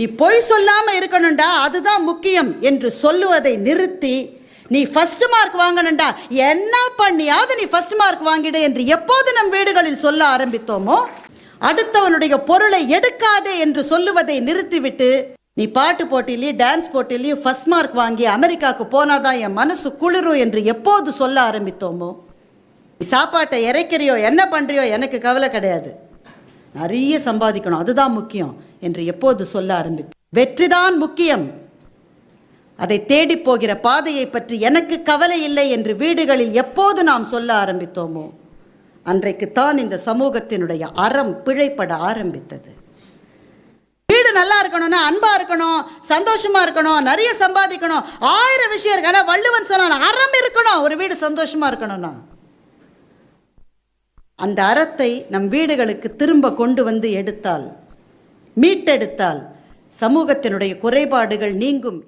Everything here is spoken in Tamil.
நீ பொய் சொல்லாம இருக்கணும்டா, அதுதான் முக்கியம் என்று சொல்லுவதை நிறுத்தி, நீ ஃபர்ஸ்ட் மார்க் வாங்கணும்டா, என்ன பண்ணியாவது நீ ஃபர்ஸ்ட் மார்க் வாங்கிடு என்று எப்போது நம் வீடுகளில் சொல்ல ஆரம்பித்தோமோ, அடுத்தவனுடைய பொருளை எடுக்காதே என்று சொல்லுவதை நிறுத்திவிட்டு, நீ பாட்டு போட்டிலையும் டான்ஸ் போட்டிலையும் ஃபர்ஸ்ட் மார்க் வாங்கி அமெரிக்காவுக்கு போனாதான் என் மனசு குளிரும் என்று எப்போது சொல்ல ஆரம்பித்தோமோ, நீ சாப்பாட்டை இறைக்கிறியோ என்ன பண்ணுறியோ எனக்கு கவலை கிடையாது, நிறைய சம்பாதிக்கணும் அதுதான் முக்கியம் என்று எப்போது சொல்ல ஆரம்பித்தோம். வெற்றிதான் முக்கியம், அதை தேடி போகிற பாதையை பற்றி எனக்கு கவலை இல்லை என்று வீடுகளில் எப்போது நாம் சொல்ல ஆரம்பித்தோமோ, அன்றைக்குத்தான் இந்த சமூகத்தினுடைய அறம் பிழைப்பட ஆரம்பித்தது. வீடு நல்லா இருக்கணும்னா அன்பா இருக்கணும், சந்தோஷமா இருக்கணும், நிறைய சம்பாதிக்கணும், 1000 விஷயம் இருக்கு. ஆனா வள்ளுவன் சொன்னான் அறம் இருக்கணும் ஒரு வீடு சந்தோஷமா இருக்கணும்னா. அந்த அறத்தை நம் வீடுகளுக்கு திரும்ப கொண்டு வந்து எடுத்தால், மீட்டெடுத்தால் சமூகத்தினுடைய குறைபாடுகள் நீங்கும்.